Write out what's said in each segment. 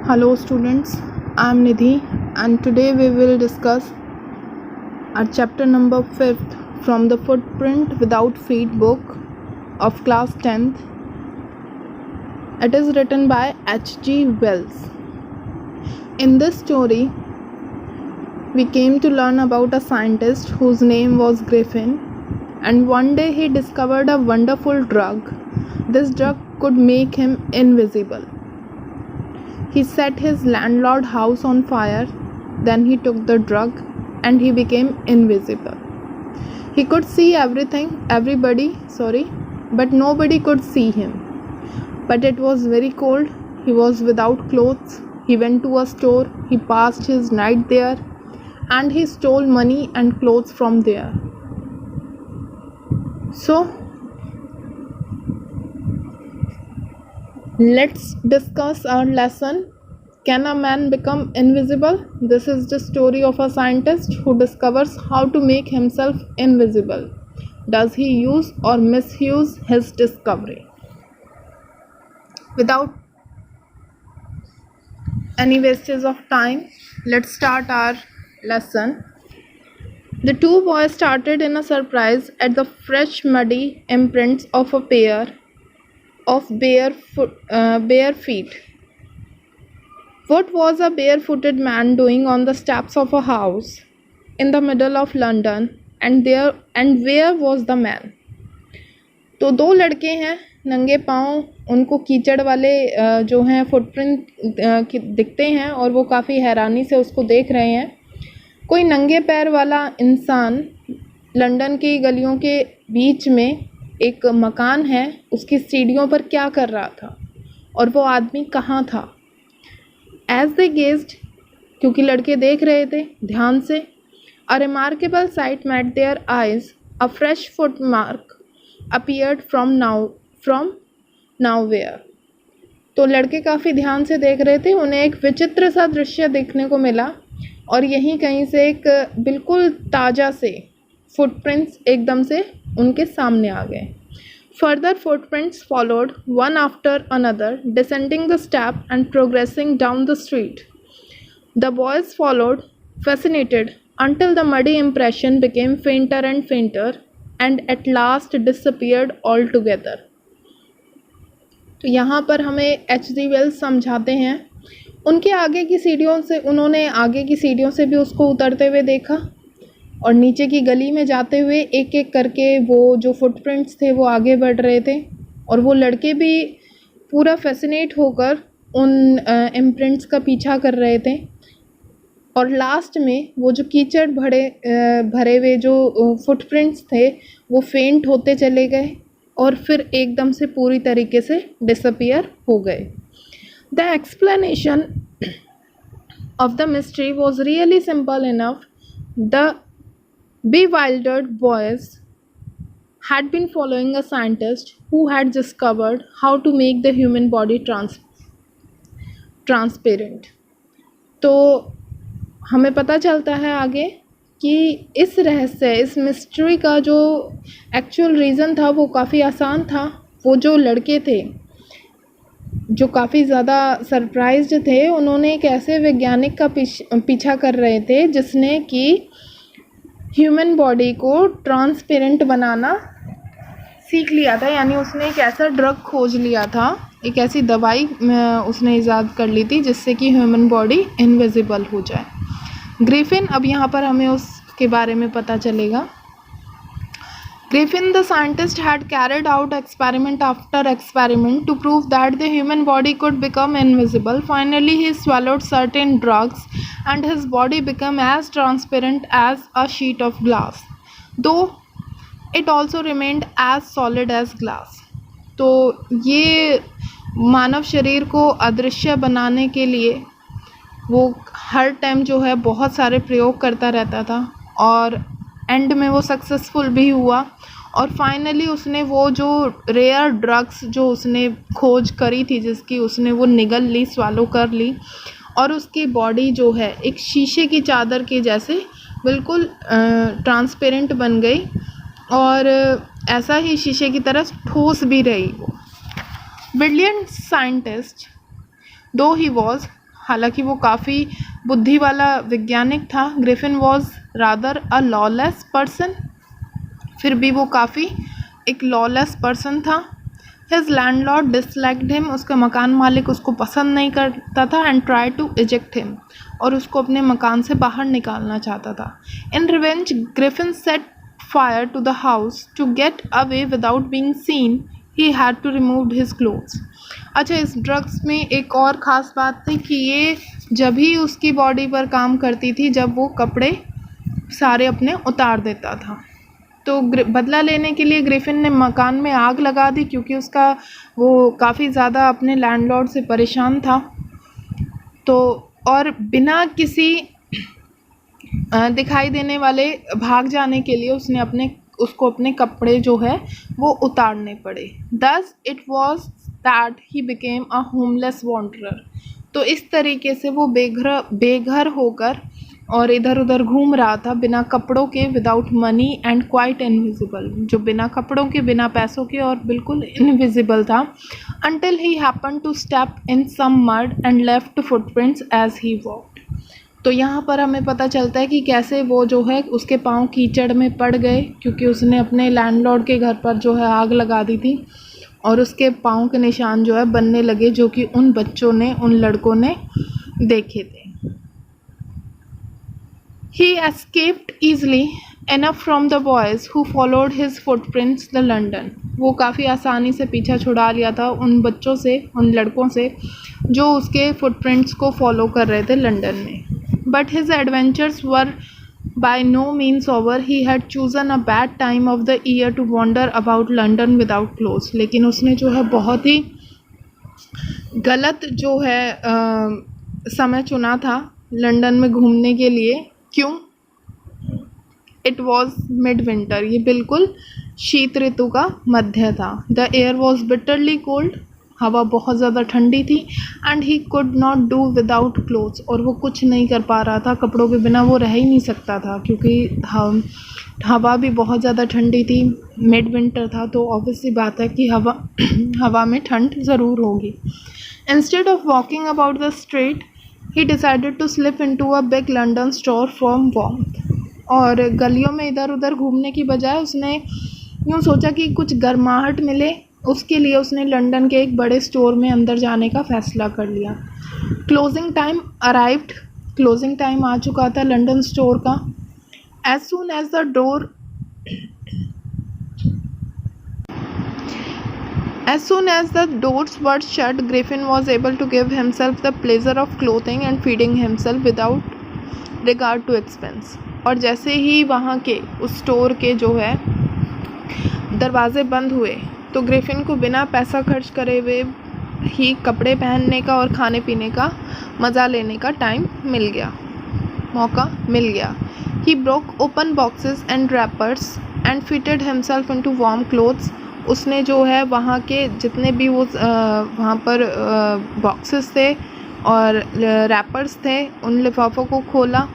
Hello students, I am Nidhi and today we will discuss our chapter number 5th from the Footprint Without Feet book of class 10th. It is written by H.G. Wells. In this story, we came to learn about a scientist whose name was Griffin, and one day he discovered a wonderful drug. This drug could make him invisible. He set his landlord's house on fire, then he took the drug and he became invisible. He could see but nobody could see him. But it was very cold, he was without clothes, he went to a store, he passed his night there, and he stole money and clothes from there. So, let's discuss our lesson. Can a man become invisible? This is the story of a scientist who discovers how to make himself invisible. Does he use or misuse his discovery? Without any wastage of time, let's start our lesson. The two boys started in a surprise at the fresh muddy imprints of a pair of bare feet. What was a barefooted man doing on the steps of a house in the middle of London, and where was the man? तो दो लड़के हैं नंगे पाँव, उनको कीचड़ वाले जो हैं फुटप्रिंट दिखते हैं और वो काफ़ी हैरानी से उसको देख रहे हैं. कोई नंगे पैर वाला इंसान लंदन की गलियों के बीच में एक मकान है उसकी सीढ़ियों पर क्या कर रहा था और वो आदमी कहाँ था. एज दे गेज्ड, क्योंकि लड़के देख रहे थे ध्यान से, a remarkable sight met their eyes. A fresh foot mark appeared from nowhere. तो लड़के काफ़ी ध्यान से देख रहे थे, उन्हें एक विचित्र सा दृश्य देखने को मिला और यहीं कहीं से एक बिल्कुल ताज़ा से फुटप्रिंट्स एकदम से उनके सामने आ गए. Further footprints followed, one after another, descending the step and progressing down the street. The boys followed, fascinated, until the muddy impression became fainter and fainter, and at last disappeared altogether. तो यहाँ पर हमें H.G. Wells समझाते हैं, उन्होंने आगे की सीढ़ियों से भी उसको उतरते हुए देखा और नीचे की गली में जाते हुए एक एक करके वो जो फुटप्रिंट्स थे वो आगे बढ़ रहे थे और वो लड़के भी पूरा फैसिनेट होकर उन इम्प्रिंट्स का पीछा कर रहे थे. और लास्ट में वो जो कीचड़ भरे हुए जो फुटप्रिंट्स थे वो फेंट होते चले गए और फिर एकदम से पूरी तरीके से डिसअपीयर हो गए. The explanation of the mystery was really simple enough. The bewildered boys had been following a scientist who had discovered how to make the human body transparent. तो हमें पता चलता है आगे कि इस रहस्य, इस मिस्ट्री का जो एक्चुअल रीज़न था वो काफ़ी आसान था. वो जो लड़के थे जो काफ़ी ज़्यादा सरप्राइज्ड थे, उन्होंने एक ऐसे वैज्ञानिक का पीछा कर रहे थे जिसने कि ह्यूमन बॉडी को ट्रांसपेरेंट बनाना सीख लिया था. यानी उसने एक ऐसा ड्रग खोज लिया था, एक ऐसी दवाई उसने ईजाद कर ली थी जिससे कि ह्यूमन बॉडी इनविजिबल हो जाए. ग्रिफिन, अब यहाँ पर हमें उसके बारे में पता चलेगा. Griffin, the scientist, had carried out experiment after experiment to prove that the human body could become invisible. Finally, he swallowed certain drugs and his body became as transparent as a sheet of glass, though it also remained as solid as glass. तो ये मानव शरीर को अदृश्य बनाने के लिए वो हर time जो है बहुत सारे प्रयोग करता रहता था और एंड में वो सक्सेसफुल भी हुआ. और फाइनली उसने वो जो रेयर ड्रग्स जो उसने खोज करी थी जिसकी उसने वो निगल ली, स्वालो कर ली और उसकी बॉडी जो है एक शीशे की चादर के जैसे बिल्कुल ट्रांसपेरेंट बन गई और ऐसा ही शीशे की तरह ठोस भी रही वो. Brilliant scientist though he was, हालांकि वो काफ़ी बुद्धि वाला वैज्ञानिक था। Griffin was rather a lawless person, फिर भी वो काफ़ी एक लॉलेस पर्सन था। हिज लैंडलॉर्ड डिसलाइक्ड हिम, उसका मकान मालिक उसको पसंद नहीं करता था। And try to eject him, और उसको अपने मकान से बाहर निकालना चाहता था। In revenge Griffin set fire to the house to get away without being seen. He had to remove his clothes. अच्छा, इस ड्रग्स में एक और ख़ास बात थी कि ये जब ही उसकी बॉडी पर काम करती थी जब वो कपड़े सारे अपने उतार देता था। तो बदला लेने के लिए ग्रिफिन ने मकान में आग लगा दी, क्योंकि उसका वो काफ़ी ज़्यादा अपने लैंडलॉर्ड से परेशान था। तो और बिना किसी दिखाई देने वाले भाग जाने के लिए उसको अपने कपड़े जो है वो उतारने पड़े। Thus it was that he became a homeless wanderer. तो इस तरीके से वो बेघर होकर और इधर उधर घूम रहा था बिना कपड़ों के, without money and quite invisible, जो बिना कपड़ों के, बिना पैसों के और बिल्कुल इनविजिबल था। until he happened to step in some mud and left footprints as he walked। तो यहाँ पर हमें पता चलता है कि कैसे वो जो है उसके पाँव कीचड़ में पड़ गए, क्योंकि उसने अपने लैंडलॉर्ड के घर पर जो है आग लगा दी थी, और उसके पाँव के निशान जो है बनने लगे, जो कि उन बच्चों ने, उन लड़कों ने देखे थे। He escaped easily enough from the boys who followed his footprints to London। वो काफ़ी आसानी से पीछा छुड़ा लिया था उन बच्चों से, उन लड़कों से जो उसके फुटप्रिंट्स को फॉलो कर रहे थे लंदन में। But his adventures were by no means over। He had chosen a bad time of the year to wander about London without clothes। लेकिन उसने जो है बहुत ही गलत जो है समय चुना था लंदन में घूमने के लिए। क्यों? इट वॉज मिड विंटर, ये बिल्कुल शीत ऋतु का मध्य था। The air was bitterly cold, हवा बहुत ज़्यादा ठंडी थी। And he could not do without clothes, और वो कुछ नहीं कर पा रहा था, कपड़ों के बिना वो रह ही नहीं सकता था, क्योंकि हवा भी बहुत ज़्यादा ठंडी थी। मिड विंटर था तो ऑब्वियसली बात है कि हवा में ठंड ज़रूर होगी। Instead of walking about the street he decided to slip into a big London store from warmth। और गलियों में इधर उधर घूमने की बजाय उसने यूँ सोचा कि कुछ गर्माहट मिले, उसके लिए उसने लंदन के एक बड़े स्टोर में अंदर जाने का फ़ैसला कर लिया। Closing time arrived, closing time आ चुका था लंदन स्टोर का। As soon as the door As soon as the doors were shut, Griffin was able to give himself the pleasure of clothing and feeding himself without regard to expense। और जैसे ही वहाँ के उस store के जो है दरवाजे बंद हुए तो ग्रिफिन को बिना पैसा खर्च करे हुए ही कपड़े पहनने का और खाने पीने का मज़ा लेने का मौका मिल गया। He broke open boxes and wrappers and fitted himself into warm clothes। उसने जो है वहाँ के जितने भी वो वहाँ पर बॉक्सेस थे और रैपर्स थे, उन लिफाफों को खोला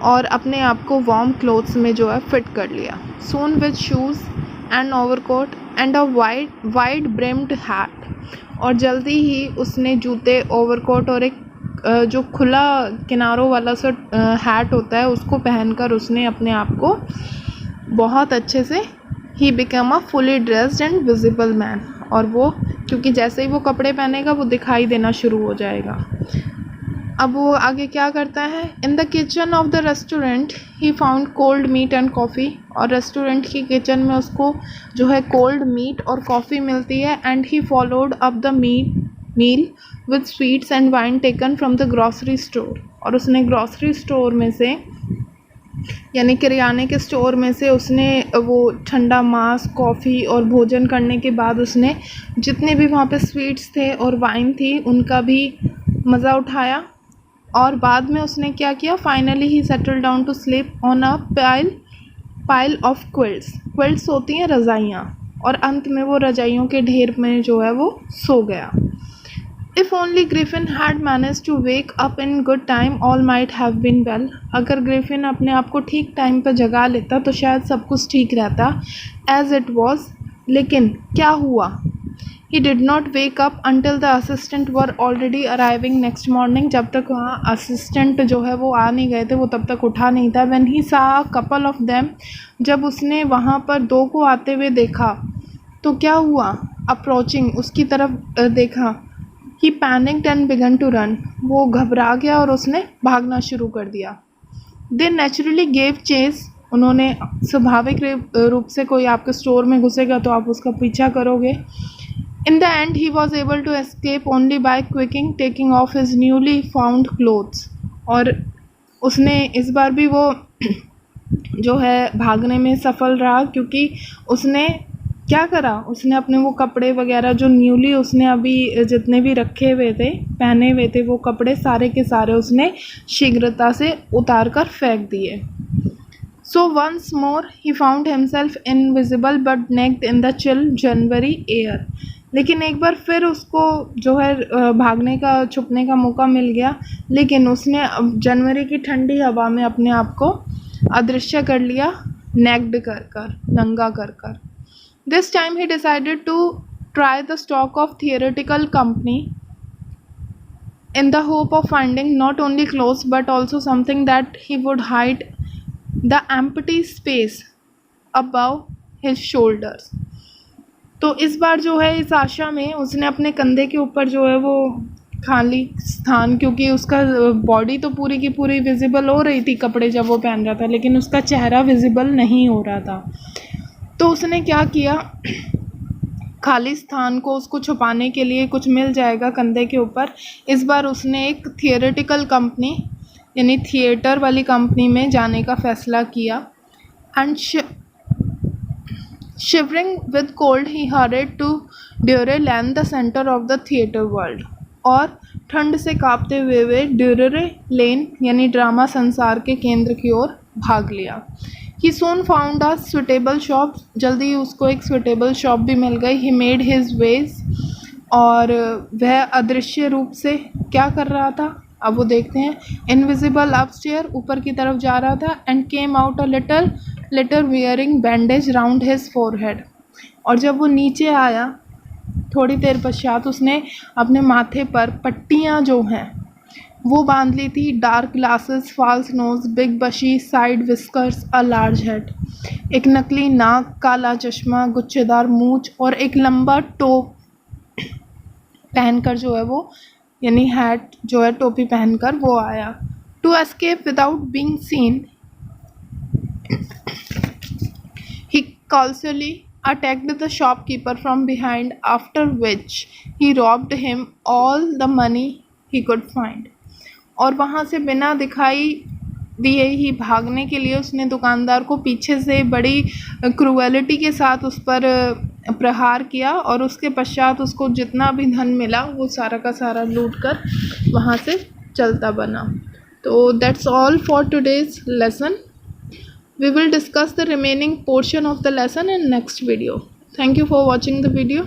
और अपने आप को वार्म क्लोथ्स में जो है फिट कर लिया। Soon with shoes and overcoat and a wide brimmed hat. और जल्दी ही उसने जूते, ओवरकोट और एक जो खुला किनारों वाला सा हैट होता है उसको पहनकर उसने अपने आप को बहुत अच्छे से he become a fully dressed and visible man. और वो क्योंकि जैसे ही वो कपड़े पहनेगा वो दिखाई देना शुरू हो जाएगा। अब वो आगे क्या करता है? In the kitchen of the restaurant he found cold meat and coffee. और रेस्टोरेंट की किचन में उसको जो है कोल्ड मीट और कॉफ़ी मिलती है। And he followed up the meal with sweets and wine taken from the grocery store. और उसने ग्रॉसरी स्टोर में से यानी किराने के स्टोर में से उसने वो ठंडा मांस, कॉफ़ी और भोजन करने के बाद उसने जितने भी वहाँ पे स्वीट्स थे और वाइन थी उनका भी मज़ा उठाया। और बाद में उसने क्या किया? Finally he settled down to sleep on a pile of quilts होती हैं रज़ाइयाँ, और अंत में वो रज़ाइयों के ढेर में जो है वो सो गया। If only Griffin had managed to wake up in good time, all might have been well। अगर ग्रिफिन अपने आप को ठीक टाइम पर जगा लेता तो शायद सब कुछ ठीक रहता। As it was, लेकिन क्या हुआ? He did not wake up until the assistant were already arriving next morning, जब तक वहाँ असिस्टेंट जो है वो आ नहीं गए थे वो तब तक उठा नहीं था। व्हेन ही सा कपल ऑफ देम, जब उसने वहाँ पर दो को आते हुए देखा तो क्या हुआ, अप्रोचिंग उसकी तरफ देखा, he panicked and began to run, वो घबरा गया और उसने भागना शुरू कर दिया। दे नेचुरली गेव चेस, उन्होंने स्वाभाविक रूप से, कोई आपके स्टोर में घुसेगा तो आप उसका पीछा करोगे। In the end he was able to escape only by क्विकिंग taking off his newly found clothes, और उसने इस बार भी वो जो है भागने में सफल रहा, क्योंकि उसने क्या करा, उसने अपने वो कपड़े वगैरह जो न्यूली उसने अभी जितने भी रखे हुए थे, पहने हुए थे, वो कपड़े सारे के सारे उसने शीघ्रता से उतार कर फेंक दिए। So once more he found himself invisible but naked in the chill January air, लेकिन एक बार फिर उसको जो है भागने का, छुपने का मौका मिल गया, लेकिन उसने जनवरी की ठंडी हवा में अपने आप को अदृश्य कर लिया, नेक्ड कर कर, नंगा कर कर। This time he decided to try the stock of theatrical company in the hope of finding not only clothes but also something that he would hide the empty space above his shoulders. तो इस बार जो है इस आशा में उसने अपने कंधे के ऊपर जो है वो खाली स्थान, क्योंकि उसका बॉडी तो पूरी की पूरी विजिबल हो रही थी कपड़े जब वो पहन रहा था, लेकिन उसका चेहरा विजिबल नहीं हो रहा था। तो उसने क्या किया, खाली स्थान को उसको छुपाने के लिए कुछ मिल जाएगा कंधे के ऊपर, इस बार उसने एक थिएटिकल कंपनी यानी थिएटर वाली कंपनी में जाने का फ़ैसला किया। And shivering with cold he hurried to Drury Lane the centre of the theatre world, और ठंड से कांपते हुए वे ड्यूरे लेन यानी ड्रामा संसार के केंद्र की ओर भाग लिया। ही सोन फाउंड अ सुटेबल शॉप, जल्दी ही उसको एक सुटेबल शॉप भी मिल गई। ही मेड हिज वेज, और वह अदृश्य रूप से क्या कर रहा था, अब वो देखते हैं। इनविजिबल अपस्टेयर, ऊपर की तरफ जा रहा था। And came out a little letter wearing bandage round his forehead, और जब वो नीचे आया थोड़ी देर पश्चात उसने अपने माथे पर पट्टियाँ जो हैं वो बांध ली थी। Dark glasses, false nose, big bushy, side whiskers, a large head, एक नकली नाक, काला चश्मा, गुच्छेदार मूंछ और एक लंबा टोप पहनकर जो है वो, यानी हैट जो है टोपी पहनकर वो आया। To escape without being seen he callously attacked the shopkeeper from behind, after which he robbed him all the money he could find. और वहाँ से बिना दिखाई दिए ही भागने के लिए उसने दुकानदार को पीछे से बड़ी क्रूएलिटी के साथ उस पर प्रहार किया, और उसके पश्चात उसको जितना भी धन मिला वो सारा का सारा लूट कर वहाँ से चलता बना। तो that's all for today's lesson. We will discuss the remaining portion of the lesson in next video. Thank you for watching the video.